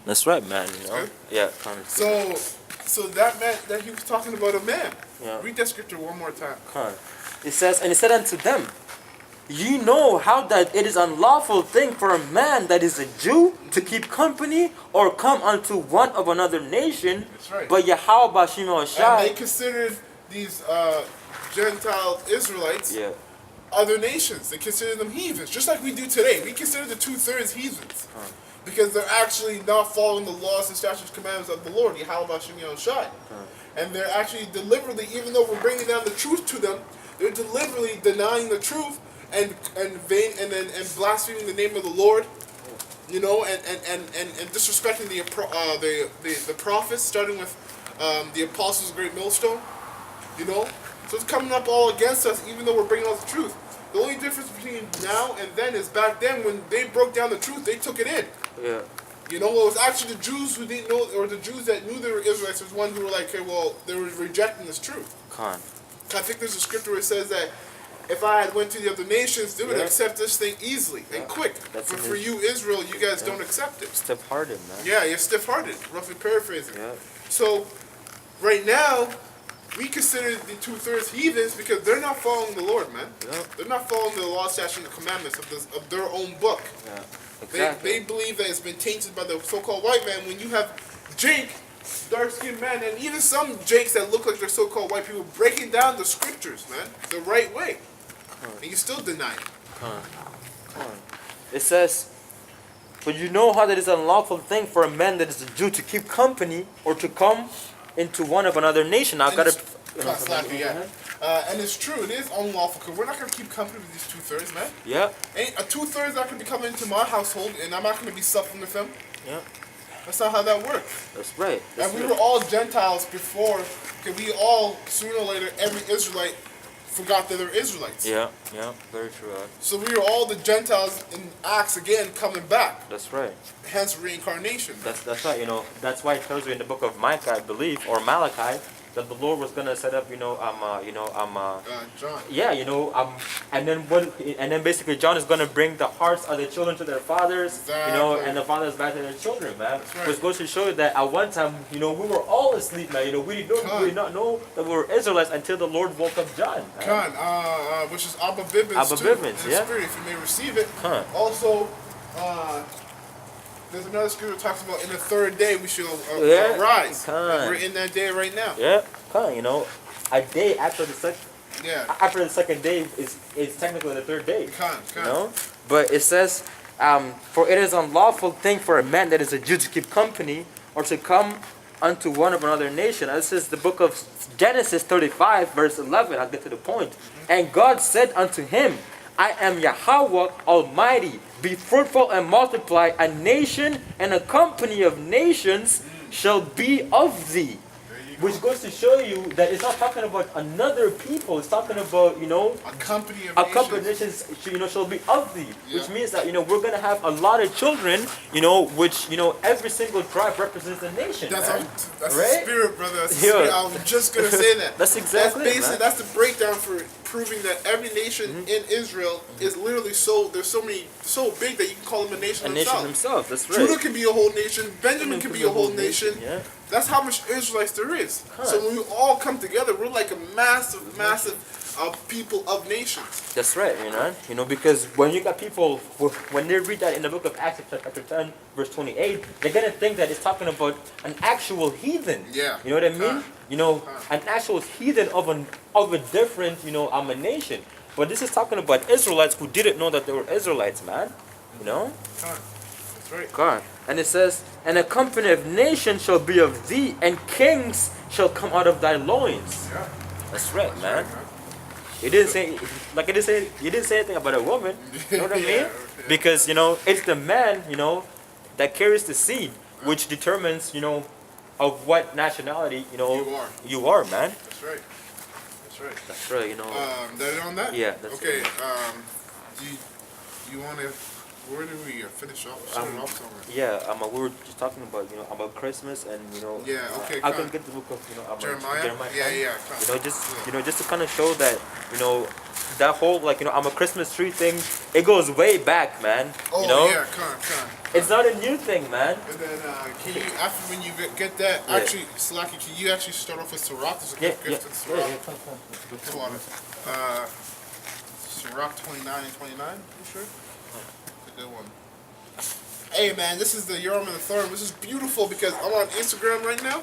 That's right, man. You know. Good. Yeah. So that meant that he was talking about a man. Yeah. Read that scripture one more time. It says, and it said unto them, ye know how that it is unlawful thing for a man that is a Jew to keep company or come unto one of another nation. That's right. But Yahweh Bashim And Shai. they considered these Gentile Israelites Yeah. other nations. They consider them heathens, just like we do today. We consider the 2/3 heathens because they're actually not following the laws and statutes, commandments of the Lord, Yahweh Bashim Shai. And they're actually deliberately, even though we're bringing down the truth to them, they're deliberately denying the truth and blaspheming the name of the Lord, you know, and disrespecting the prophets, starting with the apostles' great millstone, you know. So it's coming up all against us, even though we're bringing out the truth. The only difference between now and then is back then when they broke down the truth, they took it in. Yeah. You know, it was actually the Jews who didn't know, or the Jews that knew they were Israelites, was one who were like, okay, well, they were rejecting this truth. I think there's a scripture where it says that if I had went to the other nations, they would accept this thing easily and quick. But for you, Israel, you guys don't accept it. Stiff-hearted, man. Yeah, you're stiff-hearted, roughly paraphrasing. Yeah. So, right now, we consider the 2/3 heathens because they're not following the Lord, man. Yeah. They're not following the law, statutes, and the commandments of their own book. Yeah. Exactly. They believe that it's been tainted by the so-called white man. When you have Jake, dark-skinned man, and even some Jakes that look like they're so-called white people breaking down the scriptures, man, the right way, and you still deny it. It says, but you know how that is an unlawful thing for a man that is a Jew to keep company or to come into one of another nation. I've got to. And it's true, it is unlawful because we're not going to keep company with these 2/3, man. Yeah. Ain't a 2/3 not going to be coming into my household and I'm not going to be supping with them. Yeah. That's not how that works. That's right. And we were all Gentiles before, because we all, sooner or later, every Israelite forgot that they're Israelites. Yeah, very true. So we are all the Gentiles in Acts again coming back. That's right. Hence reincarnation. That's right. You know, that's why it tells you in the book of Micah, I believe, or Malachi, that the Lord was gonna set up, John. Yeah, and then basically John is gonna bring the hearts of the children to their fathers, Exactly. and the fathers back to their children, man. That's right. Which goes to show you that at one time, we were all asleep, man. We did not know that we were Israelites until the Lord woke up John. Which is Abba Bibbins. Abba Bibbins, in the spirit, if you may receive it. Also, there's another scripture that talks about in the third day we shall rise. We're in that day right now. Yeah, a day after the second. Yeah. After the second day is technically the third day. But it says, for it is unlawful thing for a man that is a Jew to keep company or to come unto one of another nation. This is the book of Genesis 35, verse 11. I'll get to the point. And God said unto him, I am Yahweh Almighty. Be fruitful and multiply. A nation and a company of nations shall be of thee. Which goes to show you that it's not talking about another people. It's talking about, a company of nations, shall be of thee. Yeah. Which means that, we're going to have a lot of children, which, every single tribe represents a nation. That's right? The spirit, brother. That's the spirit. I was just going to say that. That's exactly That's the breakdown for proving that every nation in Israel is literally so big that you can call them a nation themselves. That's right. Judah can be a whole nation. Benjamin can be a whole nation. Yeah. That's how much Israelites there is. So when we all come together, we're like a massive people of nations. That's right, because when you got people, when they read that in the book of Acts chapter 10, verse 28, they're going to think that it's talking about an actual heathen. Yeah. You know what I mean? An actual heathen of a different, a nation. But this is talking about Israelites who didn't know that they were Israelites, man. That's right. God. And it says, and a company of nations shall be of thee, and kings shall come out of thy loins. Yeah. That's right, man. You didn't say, you didn't say anything about a woman. You know what I mean? Because, it's the man, that carries the seed, which determines, of what nationality, you are, man. That's right. That's right, That on that? Yeah. That's okay. Right. You want to where did we finish off? Started off somewhere. Yeah, we were just talking about about Christmas and Yeah, okay. I can get the book of Jeremiah. Yeah. Just to kind of show that that whole I'm a Christmas tree thing. It goes way back, man. Oh yeah, come. It's not a new thing, man. And then can you after when you get that actually, Slaki, can you actually start off with Sirach? There's a good gift in Sirach. Sirach 29 and 29. You sure? It's a good one. Hey man, this is the Urim and the Thummim. This is beautiful because I'm on Instagram right now,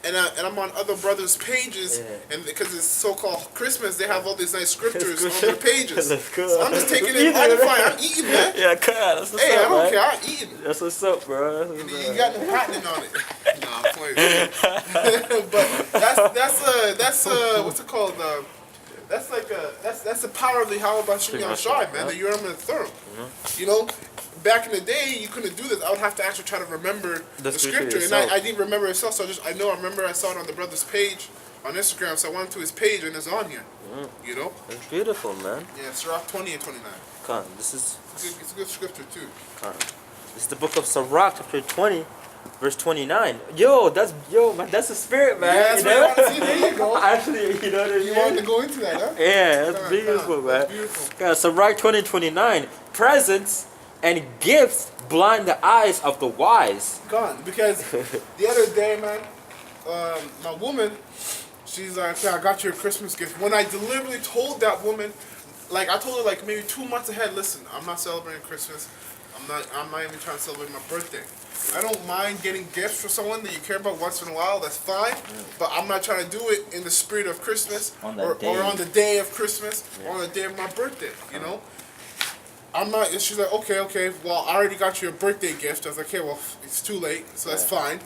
and I'm on other brothers' pages, and because it's so-called Christmas, they have all these nice scriptures on their pages. Cool. So I'm just taking it fine. I'm eating, man. Yeah, that's what's hey, up, I don't man. care. I'm eating. That's what's up, bro. You got no patent on it. Nah, I'm playing. But that's what's it called? That's the power of the Halabashim Shai, man. The Urim and the Thummim. You know. Back in the day, you couldn't do this. I would have to actually try to remember the scripture, and I didn't remember it itself. So I remember I saw it on the brother's page on Instagram. So I went to his page, and it's on here. You know, it's beautiful, man. Yeah, Sirach 20 and 29. Con, this is it's a good scripture too. Con, this is the book of Sirach, chapter 20, verse 29. Yo, that's the spirit, man. Yeah, that's what I want to see. There you go. Actually, you know what I mean? You wanted to go into that, huh? Yeah, that's beautiful, man. That's beautiful. Yeah, Sirach 20, 29. Presents and gifts blind the eyes of the wise. Gone. Because the other day, man, my woman, she's like, "Okay, I got you a Christmas gift." When I deliberately told that woman, I told her maybe 2 months ahead, listen, I'm not celebrating Christmas. I'm not even trying to celebrate my birthday. I don't mind getting gifts for someone that you care about once in a while. That's fine. But I'm not trying to do it in the spirit of Christmas or on the day of Christmas or on the day of my birthday. You know. I'm not. She's like, okay. Well, I already got you a birthday gift. I was like, okay, well, it's too late, so that's fine.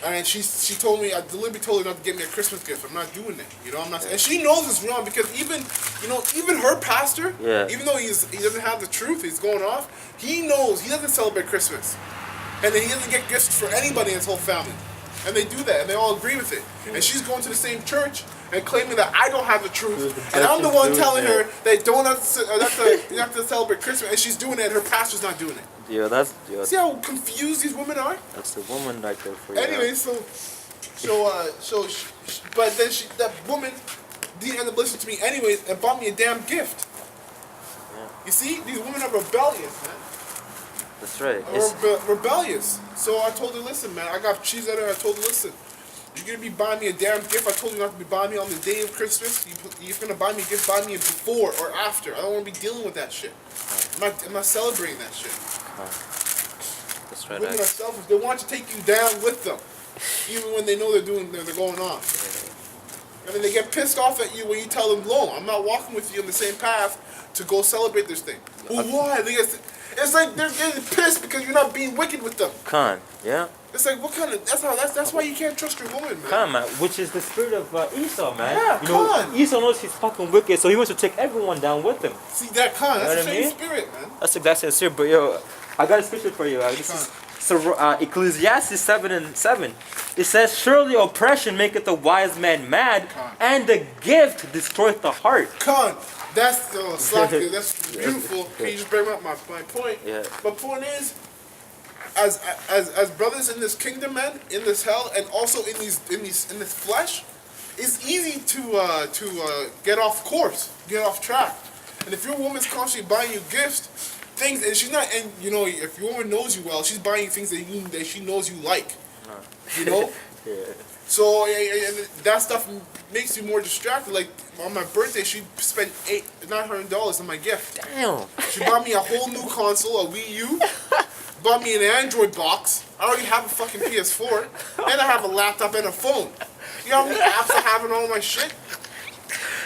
And she told me, I deliberately told her not to get me a Christmas gift. I'm not doing it. You know, I'm not. And she knows it's wrong because even her pastor, even though he doesn't have the truth, he's going off. He knows he doesn't celebrate Christmas, and then he doesn't get gifts for anybody in his whole family. And they do that, and they all agree with it. And she's going to the same church and claiming that I don't have the truth, and I'm the one telling her they don't have to celebrate Christmas, and she's doing it, and her pastor's not doing it. Yeah, see how confused these women are? That's the woman right there for you. Anyway, but then that woman didn't end up listening to me anyways and bought me a damn gift. Yeah. You see, these women are rebellious, man. That's right. Rebellious. So I told her, listen, man, I got cheese at her. I told her, listen, you're going to be buying me a damn gift. I told you not to be buying me on the day of Christmas. You're going to buy me a gift, buy me it before or after. I don't want to be dealing with that shit. I'm not celebrating that shit. That's right. Women are selfish. They want to take you down with them, even when they know they're going on. I mean, they get pissed off at you when you tell them, no, I'm not walking with you on the same path to go celebrate this thing. Well, why? It's like they're getting pissed because you're not being wicked with them. Yeah. It's like, what kind of... That's why you can't trust your woman, man. Man. Which is the spirit of Esau, man. Yeah, Esau knows he's fucking wicked, so he wants to take everyone down with him. See, that's the same spirit, man. That's the exact same spirit. But, yo, I got a scripture for you. This is Ecclesiastes 7:7. It says, surely oppression maketh the wise man mad, and the gift destroyeth the heart. That's beautiful. Can you just bring up my point? Yeah. My point is, as brothers in this kingdom, man, in this hell, and also in this flesh, it's easy to get off course, get off track. And if your woman's constantly buying you gifts, things, and she's not, and if your woman knows you well, she's buying things that she knows you like. You know. Yeah. So that stuff makes you more distracted. Like on my birthday, she spent $900 on my gift. Damn. She bought me a whole new console, a Wii U. Bought me an Android box. I already have a fucking PS4, and I have a laptop and a phone. You know how many apps I have in all my shit?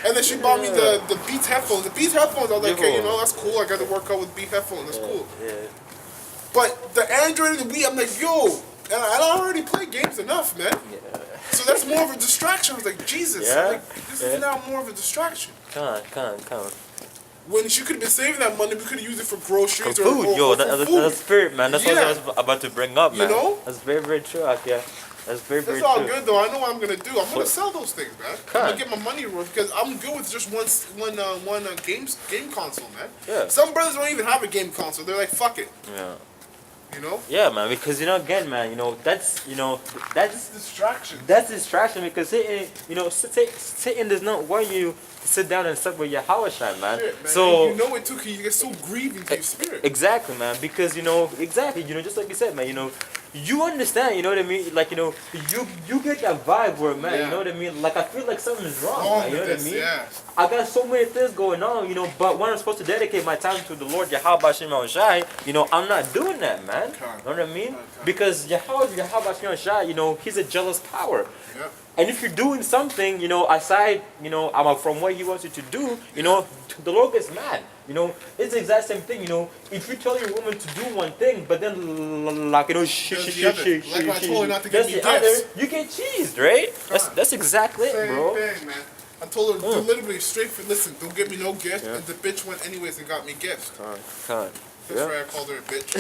And then she bought me the Beats headphones. The Beats headphones, I was like, okay, that's cool. I got to work out with Beats headphones. That's cool. Yeah. But the Android and the Wii, I'm like, yo, and I already play games enough, man. Yeah. So that's more of a distraction. I was like, Jesus, this is now more of a distraction. Come on. When she could have been saving that money, we could have used it for groceries or food. Or that's spirit, man. That's what I was about to bring up, man. You know? That's very, very true. Yeah. That's very, very It's all true. good though. I know what I'm gonna do. I'm gonna sell those things, man. I'm gonna get my money worth because I'm good with just one game console, man. Yeah. Some brothers don't even have a game console. They're like, fuck it. Yeah. You know? Yeah, man. Because again, man. That's That's distraction. That's distraction because Satan does not want you to sit down and sup with Yahweh Shai, man. Spirit, man. So you know it too, because you get so grieved into your spirit. Exactly, man. Because just like you said, man. You understand, you know what I mean? Like, you get that vibe where, man, you know what I mean? Like, I feel like something is wrong, man, you know what I mean? Yeah. I got so many things going on, but when I'm supposed to dedicate my time to the Lord, Yahweh Shem Shai, I'm not doing that, man. You know what I mean? Because Yahweh Shem Shai, he's a jealous power. Yep. And if you're doing something, aside, from what he wants you to do, the Lord gets mad. It's the exact same thing, if you tell your woman to do one thing, but then, she does the other, you get cheesed, right? That's exactly it, bro. Same thing, man. I told her deliberately straight for, listen, don't get me no gift, and the bitch went anyways and got me gifts. That's why I called her a bitch.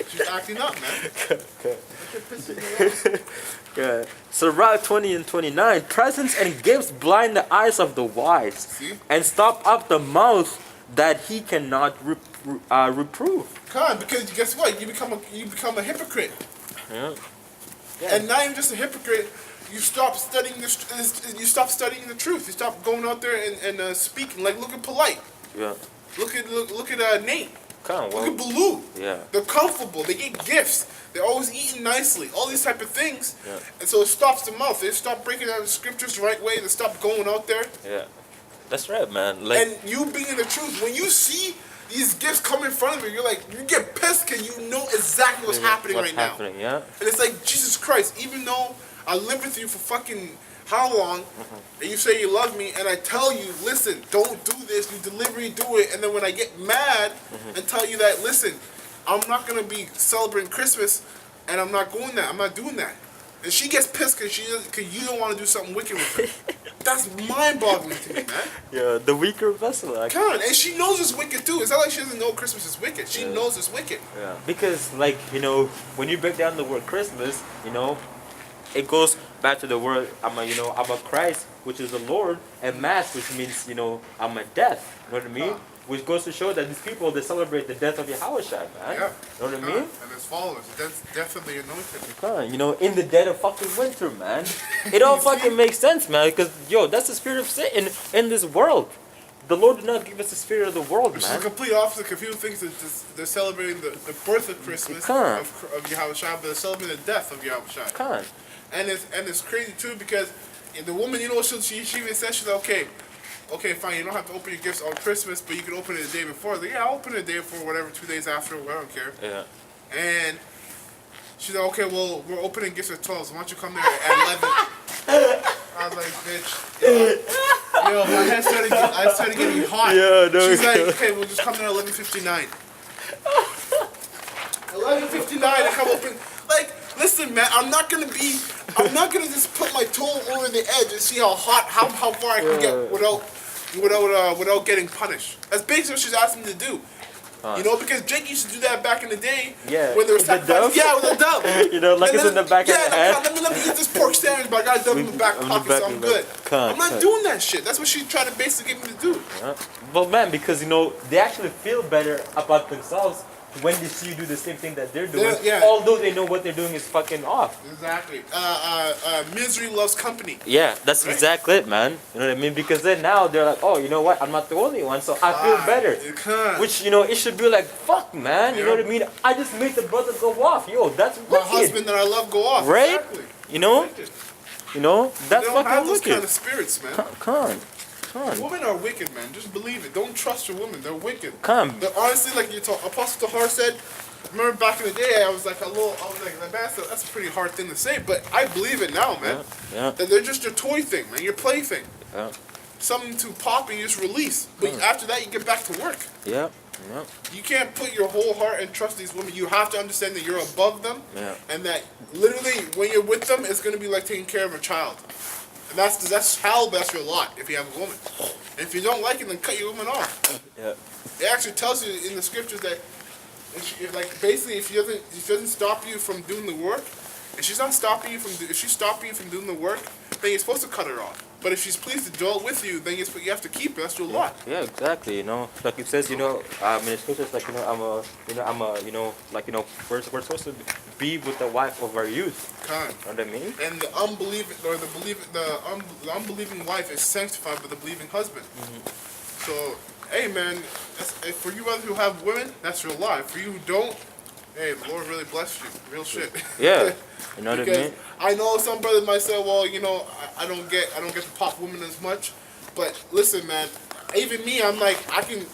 She's acting up, man. Good. So Route 20 and 29, presents and gifts blind the eyes of the wise, and stop up the mouth that he cannot reprove. Because guess what? You become a hypocrite. Yeah. And not even just a hypocrite. You stop studying the truth. You stop going out there and speaking. Like, look at Polite. Yeah. Look at Nate. Look at Baloo. Yeah. They're comfortable. They get gifts. They're always eating nicely. All these type of things. Yeah. And so it stops the mouth. They stop breaking down the scriptures the right way. They stop going out there. Yeah. That's right, man. And you being in the truth, when you see these gifts come in front of you, you get pissed because you know exactly what's happening right now. Yeah. And it's like, Jesus Christ, even though I live with you for fucking how long, and you say you love me, and I tell you, listen, don't do this, you deliberately do it, and then when I get mad and tell you that, listen, I'm not going to be celebrating Christmas, and I'm not doing that. And she gets pissed because you don't want to do something wicked with her. That's mind-boggling to me, man. Yeah, the weaker vessel. And she knows it's wicked too. It's not like she doesn't know Christmas is wicked. She knows it's wicked. Yeah. Because, when you break down the word Christmas, it goes back to the word, about Christ, which is the Lord, and Mass, which means, I'm a death. You know what I mean? Which goes to show that these people, they celebrate the death of Yahweh Shai, man. Yeah. You know what I mean? And his followers, death of the anointed. In the dead of fucking winter, man. It all fucking makes sense, man, because, that's the spirit of Satan in this world. The Lord did not give us the spirit of the world, Which man. is the complete opposite, because people think that they're celebrating the birth of Christmas of Yahweh Shai, but they're celebrating the death of Yahweh Shai. And it's crazy too, because the woman, what she even said, she's like, okay, fine, you don't have to open your gifts on Christmas, but you can open it the day before. Like, yeah, I'll open it the day before, whatever, 2 days after, I don't care. Yeah. And she's like, okay, well, we're opening gifts at 12, so why don't you come there at 11? I was like, bitch. My head started getting hot. Yeah, no. She's like, okay, we'll just come there at 11:59. 11:59, I come open. Like, listen, man, I'm not gonna just put my toe over the edge and see how far I can get without getting punished. That's basically what she's asking me to do. Because Jake used to do that back in the day. Yeah. When there was sacrifice. Yeah, with a dove. It's in the back of the head. Let me eat this pork sandwich, but I got a dove in the back pocket, so I'm good. I'm not doing that shit. That's what she's trying to basically get me to do. Yeah. Well, man, because, they actually feel better about themselves when they see you do the same thing that they're doing, although they know what they're doing is fucking off. Exactly. Misery loves company. Yeah, that's exactly it, man. You know what I mean? Because then now they're like, oh, you know what? I'm not the only one, so I feel better. Which, it should be like, fuck, man. You know what I mean? I just made the brother go off. That's wicked. My husband that I love go off. Right? Exactly. That's they don't fucking have those wicked. kind of spirits, man. Come on. Women are wicked, man. Just believe it. Don't trust your women. They're wicked. They're honestly, like Apostle Tahar said. Remember back in the day, I was like, man, that's a pretty hard thing to say, but I believe it now, man. Yeah. That they're just your toy thing, man. Your play thing. Yeah. Something to pop and you just release. But after that, you get back to work. Yeah. You can't put your whole heart and trust these women. You have to understand that you're above them, and that literally when you're with them, it's gonna be like taking care of a child. And that's hell. That's your lot if you have a woman. And if you don't like it, then cut your woman off. Yeah. It actually tells you in the scriptures that, if it doesn't stop you from doing the work, If she's not stopping you from, if she's stopping you from doing the work, then you're supposed to cut her off. But if she's pleased to dwell with you, then you have to keep her. That's your lot. Yeah, exactly. You know, like it says, you know, in the scriptures, like we're supposed to be with the wife of our youth. Kind. You know what I mean? And the unbelieving or the unbelieving wife is sanctified by the believing husband. So, hey man, for you others who have women, that's your lot. For you who don't, hey, the Lord really blessed you. Real shit. Yeah. You know what I mean? I know some brothers might say, well, you know, I don't get to pop women as much. But listen, man, even me, I'm like,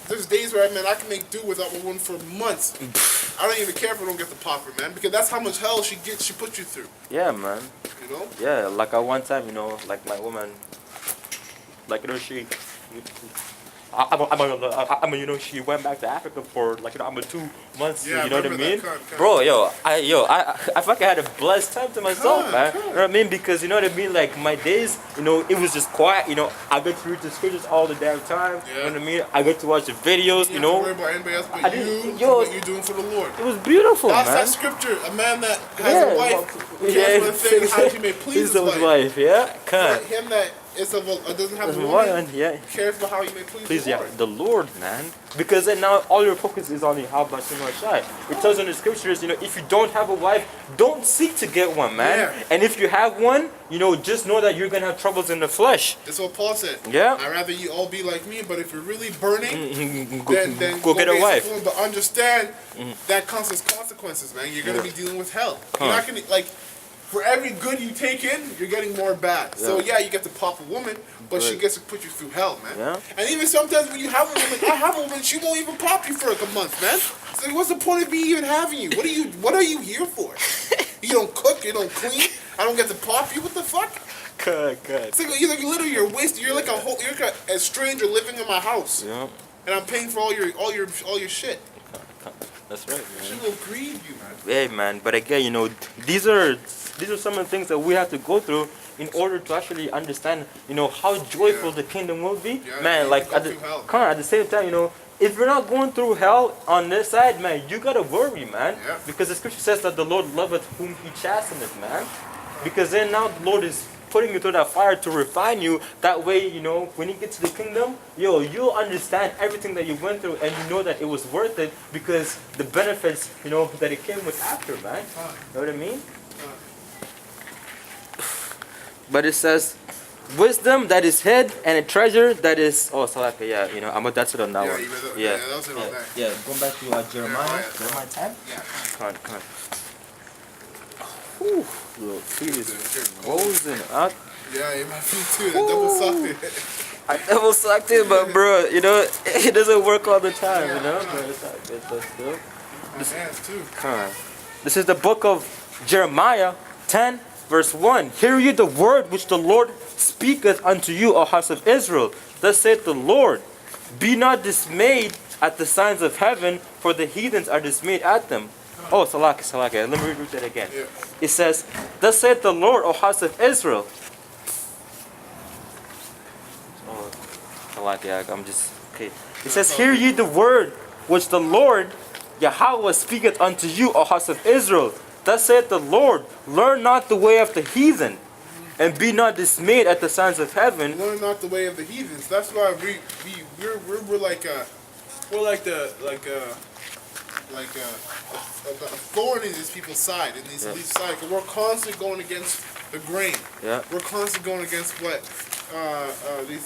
there's days where, man, I can make do without a woman for months. I don't even care if I don't get the pop her, man, because that's how much hell she puts you through. Yeah, man. You know? Yeah, like at one time, you know, like my woman, like, you know, you know, she went back to Africa for like, you know, 2 months. Yeah, you know what I mean, that. bro? I fucking had a blessed time to myself, man. You know what I mean? Because you know what I mean. Like my days, you know, it was just quiet. You know, I get to read the scriptures all the damn time. Yeah. You know what I mean? I get to watch the videos. You know, don't worry about anybody else but what you're doing for the Lord. It was beautiful, that's man. That scripture. A man that has a wife cares for the thing how he may please his wife. Yeah, but him that doesn't have a woman, cares for how he may please the Lord. The Lord, man. Because then now all your focus is on how about Shai. It tells in the scriptures, you know, if you don't have a wife, don't seek to get one, man. Yeah. And if you have one, you know, just know that you're gonna have troubles in the flesh. That's what Paul said. Yeah. I'd rather you all be like me, but if you're really burning, then go get a wife. But understand that comes with consequences, man. You're gonna be dealing with hell. You're not gonna for every good you take in, you're getting more bad. So yeah, you get to pop a woman, but she gets to put you through hell, man. Yeah. And even sometimes when you have a woman, I have a woman, she won't even pop you for like a month, man. It's like, what's the point of me even having you? What are you here for? You don't cook, you don't clean. I don't get to pop you. What the fuck? Good. It's like you're wasted. You're like a stranger living in my house. Yeah. And I'm paying for all your shit. That's right, man. She will grieve you, man. Yeah, man. But again, you know, these are some of the things that we have to go through in order to actually understand, you know, how joyful the kingdom will be. Yeah, man, like at the same time, you know, if you're not going through hell on this side, man, you gotta worry, man. Yeah. Because the scripture says that the Lord loveth whom he chasteneth, man. Because then now the Lord is putting you through that fire to refine you. That way, you know, when you get to the kingdom, you'll understand everything that you went through, and you know that it was worth it because the benefits, you know, that it came with after, man. You know what I mean? But it says, wisdom that is hid and a treasure that is. Oh, Salaka, yeah, you know, that's it on that one. Yeah, that was it on that. Yeah, going back to Jeremiah 10. Yeah. Come on. Whew, little feet is frozen up. Yeah, my feet too. That double socked it. I double socked it, but bro, you know, it doesn't work all the time, you know. But it's not good, but still. My hands too. Come on. This is the book of Jeremiah 10. Verse 1, hear ye the word which the Lord speaketh unto you, O house of Israel. Thus saith the Lord, be not dismayed at the signs of heaven, for the heathens are dismayed at them. Oh, Salaka. Let me read that again. Yeah. It says, thus saith the Lord, O house of Israel. Oh, Salaka, I'm just, okay. It says, hear ye the word which the Lord, Yahweh, speaketh unto you, O house of Israel. Thus saith the Lord, learn not the way of the heathen, and be not dismayed at the signs of heaven. Learn not the way of the heathens. That's why we're like the thorn in these people's side, in these elite side. Because we're constantly going against the grain. Yeah. We're constantly going against what these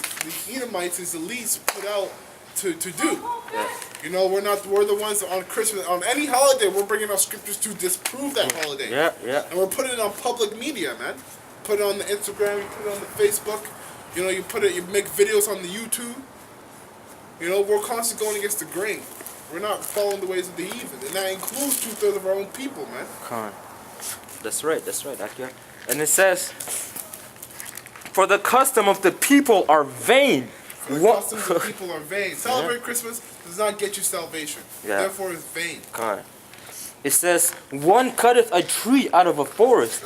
Edomites, these elites, put out to do. Yeah. You know, we're the ones on Christmas, on any holiday, we're bringing out scriptures to disprove that holiday. Yeah. And we're putting it on public media, man. Put it on the Instagram, you put it on the Facebook. You know, you make videos on the YouTube. You know, we're constantly going against the grain. We're not following the ways of the heathen. And that includes 2/3 of our own people, man. Come on. That's right. And it says, for the custom of the people are vain. The customs of people are vain. Celebrate Christmas does not get you salvation. Therefore, it's vain. God. It says, one cutteth a tree out of a forest.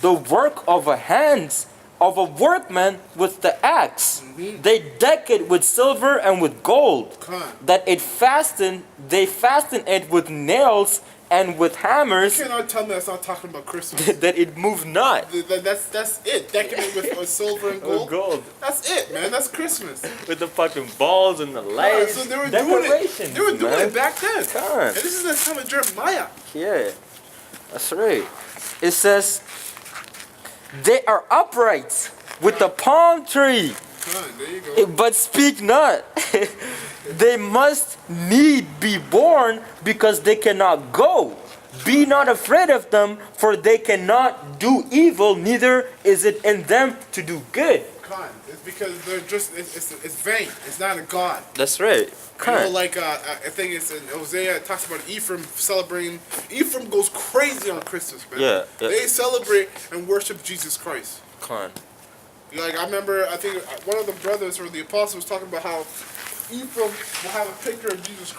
The work of a hands of a workman with the axe. They deck it with silver and with gold. That they fasten it with nails and with hammers, you cannot tell me that's not talking about Christmas. that it moved not. That's it. Decorate with silver and gold. Gold. That's it, man. That's Christmas. With the fucking balls and the lights. So they were decorations, They were doing man. it back then. Come. And this is the time of Jeremiah. Yeah, that's right. It says, they are upright with the palm tree, There you go. but speak not. They must need be born because they cannot go. Be not afraid of them, for they cannot do evil, neither is it in them to do good. It's because they're just, it's vain. It's not a God. That's right. You know, like, I think it's in Hosea, it talks about Ephraim celebrating. Ephraim goes crazy on Christmas, man. Yeah. They celebrate and worship Jesus Christ. Like, I remember, I think one of the brothers or the apostles was talking about how Ephraim will have a picture of Jesus